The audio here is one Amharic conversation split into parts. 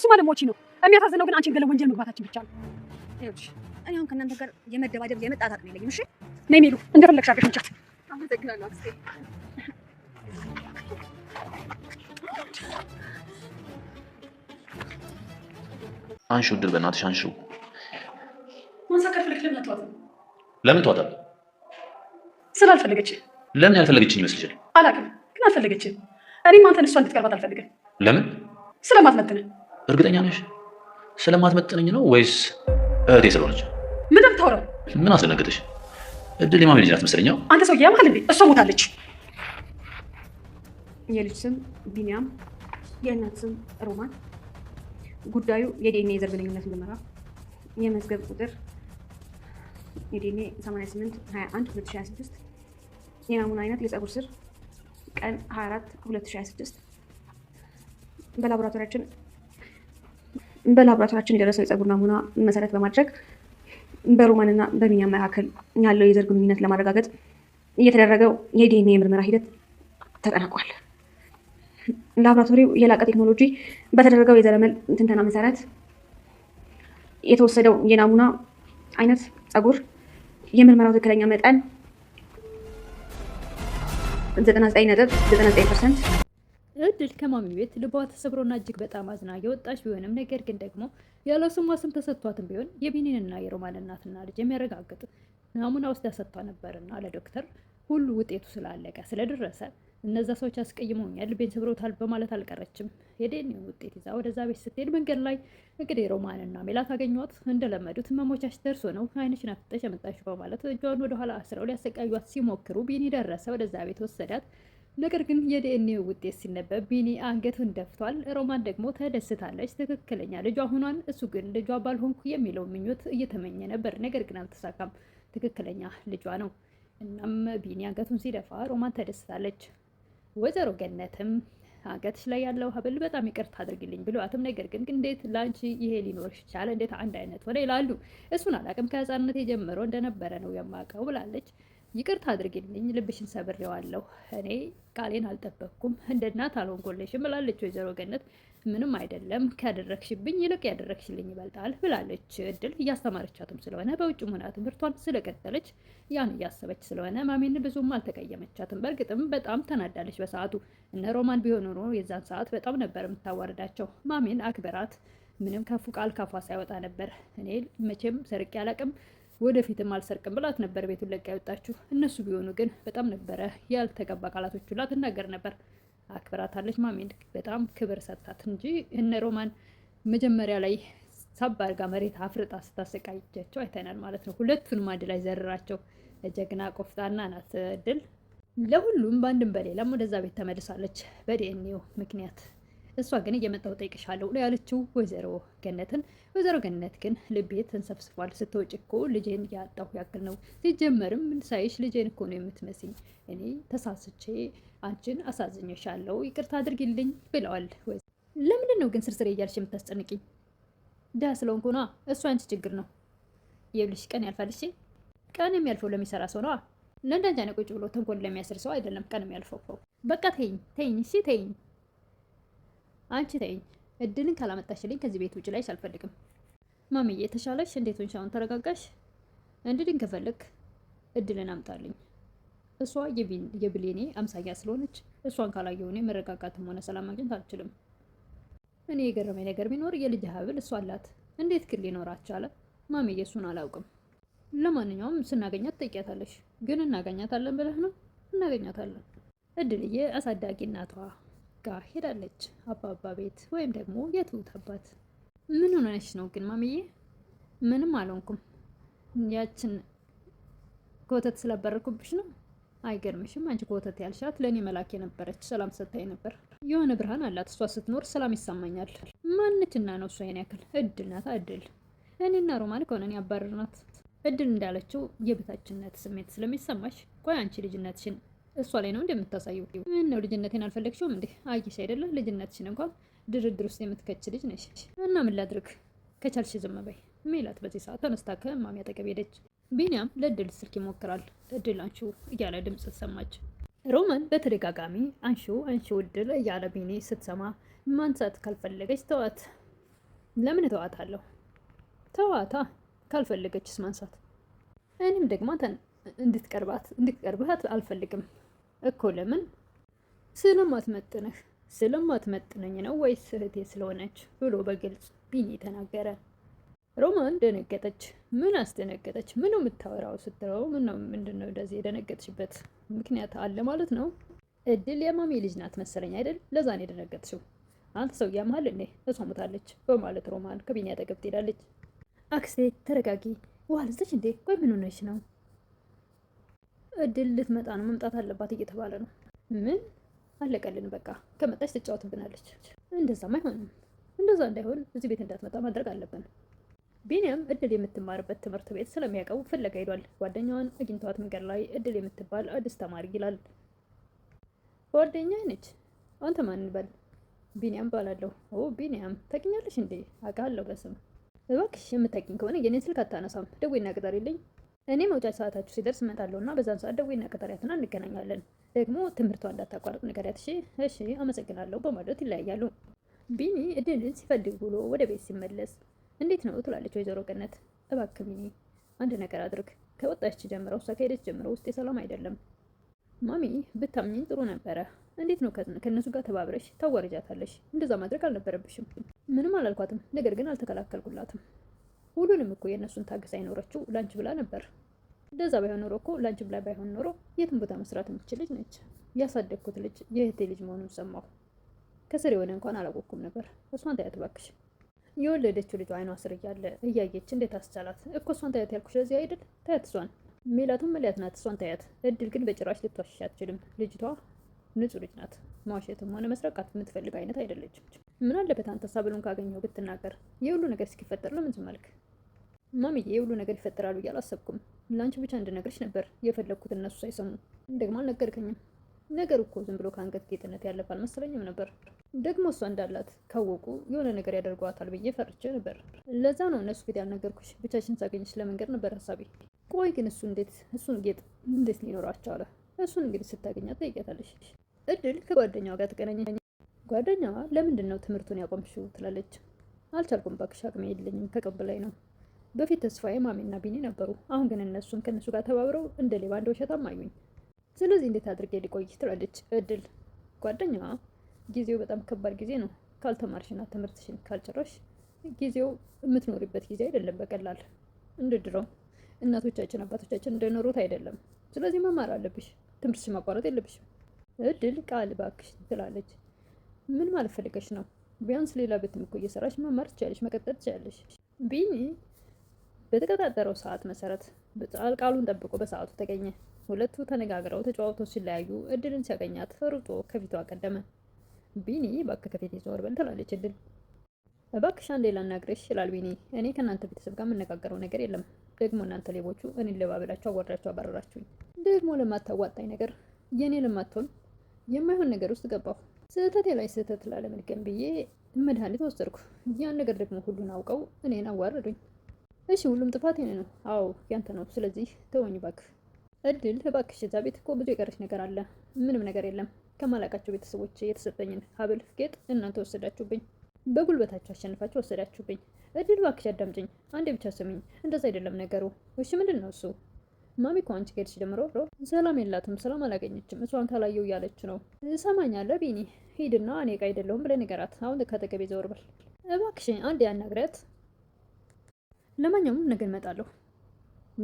ማለት ሞቺ ነው። የሚያሳዝነው ግን አንቺን ገለ ወንጀል መግባታችን ብቻ ነው። ይኸውልሽ እኔ አሁን ከእናንተ ጋር የመደባደብ የመጣታት ነው የለኝም። እሺ ነይ ሜሉ፣ እንደፈለግሽ አድርገሽ እንጫት። አመሰግናለሁ አክስቴ። አንሺው ድል በእናትሽ አንሺው። ማንሳት ከፈለግሽ ለምን አትዋጥም? ለምን ትዋጣለህ? ስላልፈለገች። ለምን ያልፈለገችኝ ይመስልሻል? አላውቅም፣ ግን አልፈለገችም። እኔም አንተን እሷ እንድትቀርባት አልፈልግም። ለምን? ስለማትመጥን። እርግጠኛ ነሽ? ስለማትመጥነኝ ነው ወይስ እህቴ ስለሆነች? ምን የምታወራው? ምን አስደነገጠሽ? እድል የማሚ ልጅ ናት መሰለኝ። አንተ ሰውዬ ያማል እንዴ? እሷ ሞታለች። የልጅ ስም ቢኒያም፣ የእናት ስም ሮማን። ጉዳዩ የዲኤንኤ የዘር ግንኙነት ምርመራ፣ የመዝገብ ቁጥር የዲኤንኤ 88 21 2026፣ የናሙና አይነት የፀጉር ስር፣ ቀን 24 2026። በላቦራቶሪያችን የደረሰው የፀጉር ናሙና መሰረት በማድረግ በሮማን እና በቢኒያም መካከል ያለው የዘር ግንኙነት ለማረጋገጥ እየተደረገው የዲኤንኤ ምርመራ ሂደት ተጠናቋል። ላቦራቶሪው የላቀ ቴክኖሎጂ በተደረገው የዘረመል ትንተና መሰረት የተወሰደው የናሙና አይነት፣ ፀጉር፣ የምርመራው ትክክለኛ መጠን 99.99%። እድል ከማሚ ቤት ልቧ ተሰብሮና እጅግ በጣም አዝና የወጣች ቢሆንም ነገር ግን ደግሞ ያለ ስሟ ስም ተሰጥቷትም ቢሆን የቢኒንና የሮማን እናትና ልጅ የሚያረጋግጥ ናሙና ውስጥ ያሰጥቷ ነበርና ለዶክተር ሁሉ ውጤቱ ስላለቀ ስለደረሰ እነዛ ሰዎች አስቀይመውኛል፣ ልቤን ሰብሮታል በማለት አልቀረችም። የዲኤንኤ ውጤት ይዛ ወደዛ ቤት ስትሄድ መንገድ ላይ እንግዲህ ሮማንና ሜላት አገኟት። እንደለመዱት መሞቻች ደርሶ ነው አይንሽን አፍጥጠሽ ያመጣሽው በማለት እጇን ወደኋላ አስረው ሊያሰቃዩት ሲሞክሩ ቢኒ ደረሰ፣ ወደዛ ቤት ወሰዳት። ነገር ግን የዲኤንኤ ውጤት ሲነበብ ቢኒ አንገቱን ደፍቷል። ሮማን ደግሞ ተደስታለች፣ ትክክለኛ ልጇ ሆኗን። እሱ ግን ልጇ ባልሆንኩ የሚለው ምኞት እየተመኘ ነበር፣ ነገር ግን አልተሳካም። ትክክለኛ ልጇ ነው። እናም ቢኒ አንገቱን ሲደፋ ሮማን ተደስታለች። ወይዘሮ ገነትም አንገትሽ ላይ ያለው ሀብል በጣም ይቅርታ አድርግልኝ ብለዋትም፣ ነገር ግን እንዴት ላንቺ ይሄ ሊኖርሽ ይቻለ? እንዴት አንድ አይነት ሆነ ይላሉ። እሱን አላቅም ከህፃንነት የጀምሮ እንደነበረ ነው የማውቀው ብላለች። ይቅርታ አድርግልኝ፣ ልብሽን ሰብሬዋለሁ፣ እኔ ቃሌን አልጠበቅኩም፣ እንደ እናት አልሆንኩልሽም ብላለች ወይዘሮ ገነት። ምንም አይደለም ካደረግሽብኝ ይልቅ ያደረግሽልኝ ይበልጣል ብላለች። እድል እያስተማረቻትም ስለሆነ በውጭም ሆና ትምህርቷን ስለቀጠለች ያን እያሰበች ስለሆነ ማሚን ብዙም አልተቀየመቻትም። በእርግጥም በጣም ተናዳለች በሰዓቱ። እነ ሮማን ቢሆኑ ኖሮ የዛን ሰዓት በጣም ነበር የምታዋርዳቸው። ማሚን አክብራት፣ ምንም ከፉ ቃል ካፏ ሳይወጣ ነበር እኔ መቼም ሰርቄ አላቅም ወደፊትም አልሰርቅም ብላት ነበር ቤቱን ለቃ ያወጣችሁ። እነሱ ቢሆኑ ግን በጣም ነበረ ያልተገባ ቃላቶች ሁላ ትናገር ነበር። አክብራታለች ማሚን በጣም ክብር ሰጥታት እንጂ እነ ሮማን መጀመሪያ ላይ ሳብ አድርጋ መሬት አፍርጣ ስታሰቃያቸው አይተናል ማለት ነው። ሁለቱንም አንድ ላይ ዘርራቸው። ጀግና ቆፍጣና ናት እድል። ለሁሉም በአንድም በሌላም ወደዛ ቤት ተመልሳለች በዲኤንኤው ምክንያት። እሷ ግን እየመጣሁ ጠይቅሻለሁ ነው ያለችው ወይዘሮ ገነትን። ወይዘሮ ገነት ግን ልቤ ተንሰፍስፏል፣ ስትወጪ እኮ ልጄን ያጣሁ ያክል ነው። ሲጀመርም ሳይሽ ልጄን እኮ ነው የምትመስኝ። እኔ ተሳስቼ አንቺን አሳዝኜሻለሁ፣ ይቅርታ አድርጊልኝ ብለዋል። ለምንድን ነው ግን ስርስሬ እያልሽ የምታስጨንቅኝ? ደህና ስለሆንኩ ነዋ። እሱ አንቺ ችግር ነው። የብልሽ ቀን ያልፋል። እሺ ቀን የሚያልፈው ለሚሰራ ሰው ነዋ። ለእንዳንቺ አይነት ቁጭ ብሎ ተንኮል ለሚያስር ሰው አይደለም ቀን የሚያልፈው። በቃ ተይኝ ተይኝ፣ እሺ ተይኝ፣ አንቺ ተይኝ። እድልን ካላመጣሽልኝ ከዚህ ቤት ውጭ ላይ አልፈልግም። ማሚዬ ተሻለሽ? እንዴት ሆንሽ? አሁን ተረጋጋሽ? እንድድን ከፈለክ እድልን አምጣልኝ። እሷ የብሌኔ አምሳያ ስለሆነች እሷን ካላየሁ እኔ መረጋጋትም ሆነ ሰላም ማግኘት አልችልም። እኔ የገረመኝ ነገር ቢኖር የልጅ ሀብል እሷ አላት፣ እንዴት ግን ሊኖራት ቻለ? ማሚዬ እሱን አላውቅም። ለማንኛውም ስናገኛት ጠይቂያታለሽ። ግን እናገኛታለን ብለህ ነው? እናገኛታለን። እድልዬ አሳዳጊ እናቷ ጋር ሄዳለች፣ አባባ ቤት ወይም ደግሞ የትሁት አባት። ምን ሆነሽ ነው ግን ማሚዬ? ምንም አልሆንኩም። ያችን ኮተት ስላበረኩብሽ ነው። አይገርምሽም? አንቺ ኮተት ያልሻት ለእኔ መላክ የነበረች ሰላም ሰታኝ ነበር። የሆነ ብርሃን አላት። እሷ ስትኖር ሰላም ይሰማኛል። ማነችና ነው እሷ? የኔ ያክል እድል ናት። እድል እኔና ሮማን ከሆነን ያባረርናት። እድል እንዳለችው የበታችነት ስሜት ስለሚሰማሽ፣ ቆይ አንቺ ልጅነትሽን እሷ ላይ ነው እንደምታሳየው። ምን ነው ልጅነቴን አልፈለግሽውም እንዴ? አየሽ አይደለ? ልጅነትሽን እንኳን ድርድር ውስጥ የምትከች ልጅ ነሽ። እና ምን ላድርግ? ከቻልሽ ዝም በይ። ሜላት በዚህ ሰዓት ተነስታ ከማሚ አጠገብ ሄደች። ቢኒያም ለእድል ስልክ ይሞክራል። እድል አንሺው እያለ ድምፅ ሰማች። ሮማን በተደጋጋሚ አንሺው አንሺው እድል እያለ ቢኒ ስትሰማ ማንሳት ካልፈለገች ተዋት። ለምን እተዋታለሁ? ተዋታ፣ ካልፈለገችስ ማንሳት። እኔም ደግሞ አንተን እንድትቀርባት አልፈልግም እኮ። ለምን? ስለማትመጥነኝ ነው ወይስ እህቴ ስለሆነች ብሎ በግልጽ ቢኒ ተናገረ። ሮማን ደነገጠች። ምን አስደነገጠች? ምን ነው የምታወራው ስትለው ምንድን ነው እንደዚህ የደነገጥሽበት ምክንያት አለ ማለት ነው? እድል የማሚ ልጅ ናት መሰለኝ አይደል? ለዛ ነው የደነገጥሽው። አንተ ሰው ያመሃል እንዴ? እሷ ሞታለች በማለት ሮማን ከቢኒ አጠገብ ትሄዳለች። አክስቴ ተረጋጊ፣ ውሃ ልስጥሽ እንዴ? ቆይ ምን ሆነሽ ነው? እድል ልትመጣ ነው፣ መምጣት አለባት እየተባለ ነው። ምን አለቀልን፣ በቃ ከመጣች ትጫወትብናለች። እንደዛም አይሆንም። እንደዛ እንዳይሆን እዚህ ቤት እንዳትመጣ ማድረግ አለብን። ቢኒያም እድል የምትማርበት ትምህርት ቤት ስለሚያውቀው ፍለጋ ሄዷል። ጓደኛዋን አግኝተዋት መንገድ ላይ እድል የምትባል አዲስ ተማሪ ይላል። ጓደኛ ነች። አንተ ማን በል? ቢኒያም ባላለሁ። ኦ ቢኒያም ታውቂኛለሽ እንዴ? አውቃለሁ በስም። እባክሽ የምታውቂኝ ከሆነ የኔን ስልክ አታነሳም። ደውይና ቅጠሪልኝ። እኔ መውጫ ሰዓታችሁ ሲደርስ እመጣለሁ እና በዛን ሰዓት ደውይና ቅጠሪያትና እንገናኛለን። ደግሞ ትምህርቷ እንዳታቋርጥ ንገሪያት። እሺ አመሰግናለሁ በማለት ይለያያሉ። ቢኒ እድልን ሲፈልግ ብሎ ወደ ቤት ሲመለስ እንዴት ነው ትላለች ወይዘሮ ገነት። እባክህ ቢኒ አንድ ነገር አድርግ። ከወጣች ጀምረው እሷ ከሄደች ጀምረው ውስጤ ሰላም አይደለም። ማሚ ብታምኚኝ ጥሩ ነበረ። እንዴት ነው ከእነሱ ጋር ተባብረሽ ታዋርጃታለሽ? እንደዛ ማድረግ አልነበረብሽም። ምንም አላልኳትም፣ ነገር ግን አልተከላከልኩላትም። ሁሉንም እኮ የእነሱን ታግሳ አይኖረችው ላንች ብላ ነበር። እንደዛ ባይሆን ኖሮ እኮ ላንች ብላ ባይሆን ኖሮ የትም ቦታ መስራት የምትችል ልጅ ነች። ያሳደግኩት ልጅ የእህቴ ልጅ መሆኑን ሰማሁ። ከስር የሆነ እንኳን አላወቅኩም ነበር። እሷን ታያት እባክሽ። የወለደችው ልጇ አይኗ ስር እያለ እያየች እንዴት አስቻላት? እኮ እሷን ታያት ያልኩሽ ለዚህ አይደል? ታያት እሷን። ሜላቱም መለያት ናት፣ እሷን ታያት። እድል ግን በጭራሽ ልትዋሽሽ አትችልም። ልጅቷ ንጹህ ልጅ ናት። ማዋሸትም ሆነ መስረቃት የምትፈልግ አይነት አይደለችም። ምን አለበት አንተ ሳብሉን ካገኘው ብትናገር? የሁሉ ነገር እስኪፈጠር ለምን ዝም አልክ? ማሚዬ የሁሉ ነገር ይፈጠራሉ እያል አሰብኩም። ለአንቺ ብቻ እንድነግርሽ ነበር የፈለግኩት፣ እነሱ ሳይሰሙ። ደግሞ አልነገርከኝም። ነገር እኮ ዝም ብሎ ከአንገት ጌጥነት ያለፈ አልመሰለኝም ነበር። ደግሞ እሷ እንዳላት ካወቁ የሆነ ነገር ያደርገዋታል ብዬ ፈርቼ ነበር። ለዛ ነው እነሱ ፊት ያልነገርኩሽ። ብቻችን ሳገኝሽ ለመንገድ ነበር ሀሳቤ። ቆይ ግን እሱን ጌጥ እንዴት ሊኖራቸው አለ? እሱን እንግዲህ ስታገኛት ጠይቂያታለሽ። እድል ከጓደኛዋ ጋር ተገናኘ። ጓደኛዋ ለምንድን ነው ትምህርቱን ያቆምሽው ትላለች። አልቻልኩም እባክሽ፣ አቅሜ የለኝም፣ ከቅብ ላይ ነው። በፊት ተስፋዬ ማሚና ቢኒ ነበሩ። አሁን ግን እነሱም ከእነሱ ጋር ተባብረው እንደ ሌባ እንደ ውሸታም አዩኝ። ስለዚህ እንዴት አድርጌ ሊቆይ ትላለች እድል። ጓደኛዋ ጊዜው በጣም ከባድ ጊዜ ነው። ካልተማርሽና ትምህርትሽን ካልጨረሽ ጊዜው የምትኖሪበት ጊዜ አይደለም በቀላል እንደ ድሮው እናቶቻችን አባቶቻችን እንደኖሩት አይደለም። ስለዚህ መማር አለብሽ፣ ትምህርትሽ ማቋረጥ የለብሽም። እድል ቃል እባክሽ ትላለች። ምን ማለት ፈልገሽ ነው? ቢያንስ ሌላ ቤትም እኮ እየሰራሽ መማር ትችያለሽ፣ መቀጠል ትችያለሽ። ቢኒ በተቀጣጠረው ሰዓት መሰረት ቃሉን ጠብቆ በሰዓቱ ተገኘ። ሁለቱ ተነጋግረው ተጫዋውተው ሲለያዩ እድልን ሲያገኛት ሩጦ ከፊቷ ቀደመ። ቢኒ እባክህ ከፊቴ ዞር በል ትላለች እድል። እባክሽ አንዴ ላናግርሽ ይላል ቢኒ። እኔ ከእናንተ ቤተሰብ ጋር የምነጋገረው ነገር የለም። ደግሞ እናንተ ሌቦቹ እኔን ለባብላችሁ አወርዳችሁ አባረራችሁኝ። ደግሞ ለማታዋጣኝ ነገር የእኔ ለማትሆን የማይሆን ነገር ውስጥ ገባሁ። ስህተቴ ላይ ስህተት ላለመድገም ብዬ መድኃኒት ወሰድኩ። ያን ነገር ደግሞ ሁሉን አውቀው እኔን አዋረዱኝ። እሺ ሁሉም ጥፋት የኔ ነው። አዎ ያንተ ነው። ስለዚህ ተወኝ እባክህ። እድል እባክሽ እዛ ቤት እኮ ብዙ የቀረች ነገር አለ። ምንም ነገር የለም። ከማላቃቸው ቤተሰቦች የተሰጠኝን ሀብል ጌጥ እናንተ ወሰዳችሁብኝ። በጉልበታችሁ አሸንፋችሁ ወሰዳችሁብኝ። እድል እባክሽ አዳምጪኝ፣ አንዴ ብቻ ስሚኝ። እንደዛ አይደለም ነገሩ። እሺ ምንድን ነው እሱ? ማሚ እኮ አንቺ ከሄድሽ ጀምሮ ሰላም የላትም፣ ሰላም አላገኘችም። እሷን ካላየው እያለች ነው። እሰማኛለሁ ቢኒ፣ ሂድና እኔ ዕቃ አይደለሁም ብለህ ንገራት። አሁን ከአጠገቤ ዘወር በል እባክሽ፣ አንዴ ያናግሪያት። ለማንኛውም ነገ እመጣለሁ።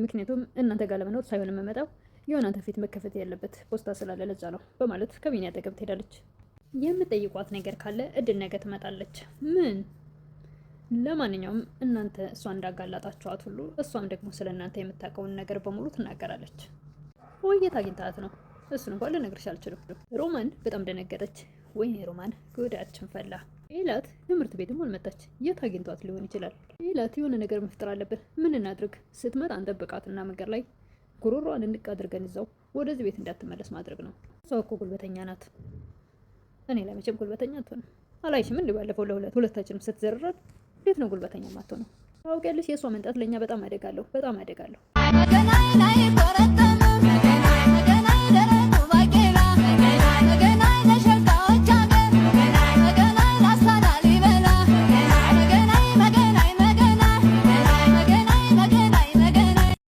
ምክንያቱም እናንተ ጋር ለመኖር ሳይሆን የምመጣው የሆነ ፊት መከፈት ያለበት ፖስታ ስላለ ለዛ ነው በማለት ከቢኒ አጠገብ ትሄዳለች። የምጠይቋት ነገር ካለ እድል ነገ ትመጣለች። ምን? ለማንኛውም እናንተ እሷ እንዳጋላጣችኋት ሁሉ እሷም ደግሞ ስለ እናንተ የምታውቀውን ነገር በሙሉ ትናገራለች። ወየት አግኝታት ነው? እሱን እንኳን ልነግርሽ አልችልም። ሮማን በጣም ደነገጠች። ወይኔ ሮማን ጉዳችን ፈላ። ኤላት ትምህርት ቤትም አልመጣች። የት አግኝቷት ሊሆን ይችላል? ኤላት የሆነ ነገር መፍጠር አለብን። ምን እናድርግ? ስትመጣ እንጠብቃትና መንገድ ላይ ጉሮሯን እንቅ አድርገን ይዛው ወደዚህ ቤት እንዳትመለስ ማድረግ ነው። እሷ እኮ ጉልበተኛ ናት። እኔ ለመቼም ጉልበተኛ አትሆንም። አላይሽም? እንዲህ ባለፈው ሁለታችንም ስትዘርረን እንዴት ነው ጉልበተኛ ማትሆነው? ታውቂያለሽ፣ የእሷ መንጣት ለእኛ በጣም አደጋለሁ፣ በጣም አደጋለሁ።